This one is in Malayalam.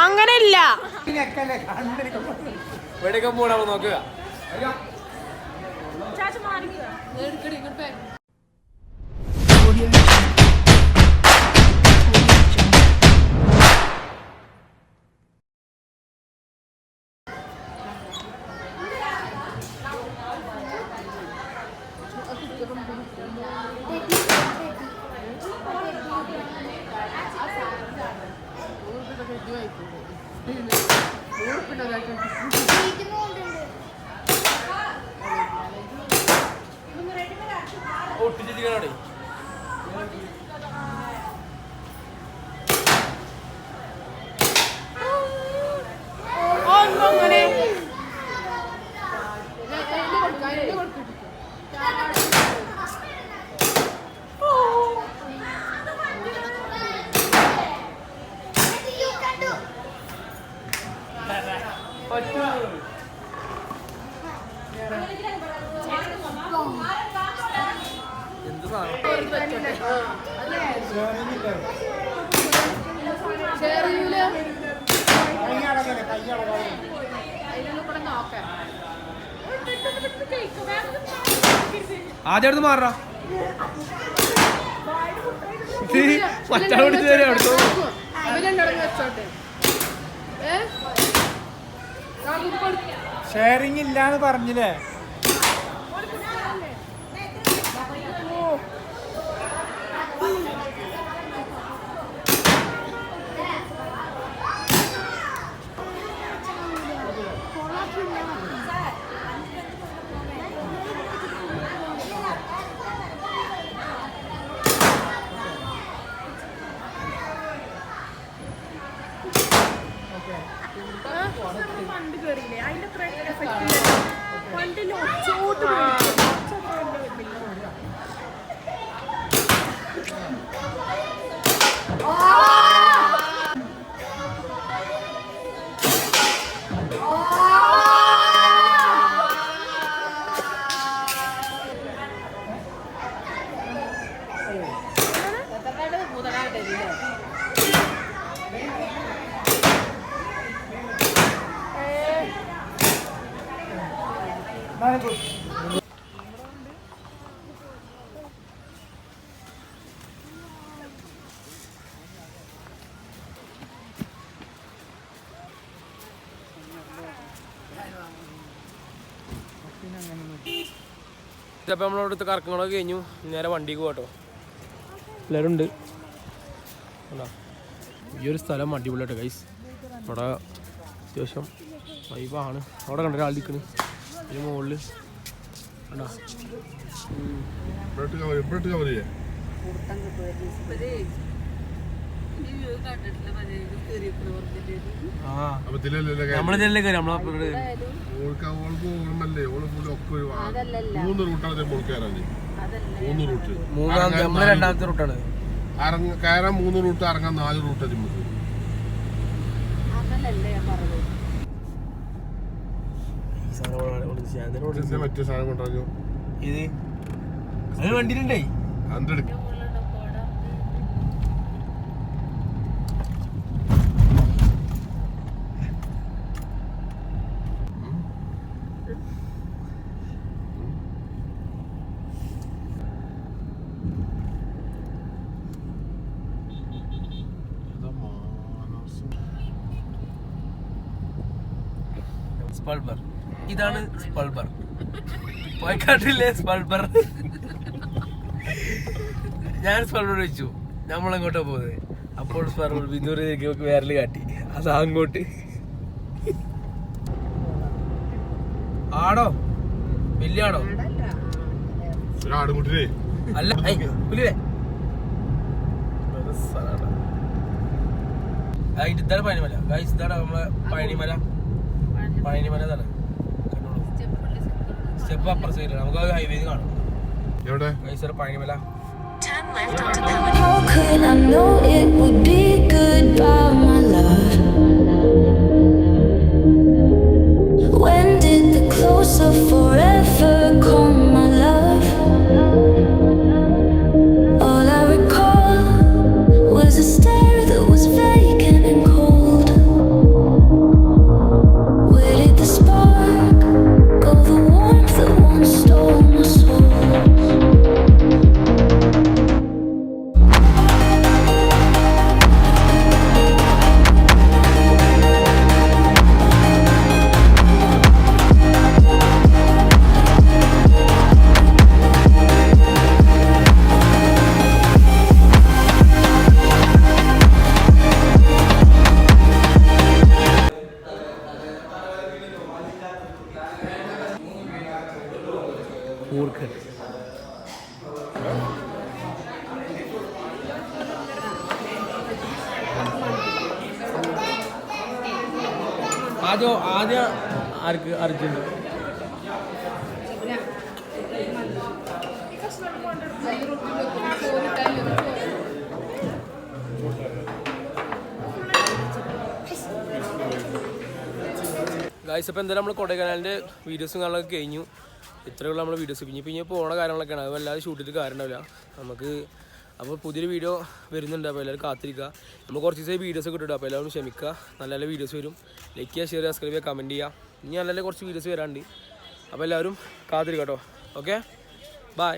അങ്ങനെയില്ല. ഇവിടെയൊക്കെ പോണോ നോക്കുക. ഒട്ടിച്ചിരിക്കണോടെ അങ്ങനെ ആദ്യം അടുത്ത് മാറാ മറ്റാളോട് ഷെയറിങ് ഇല്ലാന്ന് പറഞ്ഞില്ലേ? ഫണ്ട് കയറിയില്ലേ അതിന്റെ അത്ര എഫക്റ്റ് ഫണ്ടിൽ ഒച്ചോട്ട് ചിലപ്പോൾ നമ്മളവിടുത്തെ കറക്കങ്ങളൊക്കെ കഴിഞ്ഞു. നേരെ വണ്ടിക്ക് പോകട്ടോ. എല്ലാവരും ഉണ്ട്. ഈ ഒരു സ്ഥലം അടിപൊളിയാട്ടോ ഗൈസ്. അവിടെ അത്യാവശ്യം വൈബാണ്. അവിടെ കണ്ട ഒരാൾ നിൽക്കണ് ഇതിന് മുകളിൽ കണ്ടോ. നമ്മളിതല്ലേ കയറി നമ്മളെ നമ്മളെ രണ്ടാമത്തെ റൂട്ടാണ്. കയറാൻ 3 റൂട്ട്, ഇറങ്ങാൻ 4 റൂട്ട്. മറ്റേ സാധനം കൊണ്ടുവന്നു ഇത് അത് വണ്ടിയിലുണ്ടേ. അതെടുക്ക സ്പൾബർ. ഇതാണ് സ്പൾബർ. പോയക്കാട്ടില്ലേ സ്പൾബർ. ഞാൻ സ്പൾബർ വെച്ചു. നമ്മളെങ്ങോട്ടാ പോകുന്നത്. അപ്പോൾ സ്പൾബർ വിദൂരേക്ക് വേരല് കാട്ടി. അത് അങ്ങോട്ട് ആടോ വലിയ ആടോ അല്ല പുലിയേ. ഇതാണ് പഴനിമല ഗൈസ്. ഇതാണ് നമ്മളെ പഴനിമല. പഴനിമല ഇതാണ്. സ്റ്റെപ്പ് അപ്പുറ സൈഡിലാണ്. നമുക്ക് ഹൈവേ കാണാം. Guys Palanimala. How could I know it would be goodbye, my love? When did the close of forever come, my love? All I recall was a stare that was vacant and cold. ആദ്യം ആർക്ക് അർജുൻ ഗായ്സ്. അപ്പോൾ എന്തായാലും നമ്മൾ കൊടൈക്കനാലിൻ്റെ വീഡിയോസും കാര്യങ്ങളൊക്കെ കഴിഞ്ഞു. ഇത്രയുള്ള നമ്മുടെ വീഡിയോസ് പിന്നെ പോണ കാര്യങ്ങളൊക്കെയാണ്. അത് വല്ലാതെ ഷൂട്ട് ചെയ്തിട്ട് കാര്യമുണ്ടാവില്ല നമുക്ക്. അപ്പോൾ പുതിയൊരു വീഡിയോ വരുന്നുണ്ട്. അപ്പോൾ എല്ലാവരും കാത്തിരിക്കുക. നമ്മൾ കുറച്ച് ദിവസം വീഡിയോസ് ഒക്കെ ഇട്ടിട്ട് അപ്പോൾ എല്ലാവരും ക്ഷമിക്കുക. നല്ല നല്ല വീഡിയോസ് വരും. ലൈക്ക് ചെയ്യുക, ഷെയർ ചെയ്യുക, സബ്സ്ക്രൈബ് ചെയ്യുക, കമൻറ്റ് ചെയ്യുക. ഇനി നല്ല കുറച്ച് വീഡിയോസ് വരാണ്ട്. അപ്പോൾ എല്ലാവരും കാത്തിരിക്കുക കേട്ടോ. Okay, by.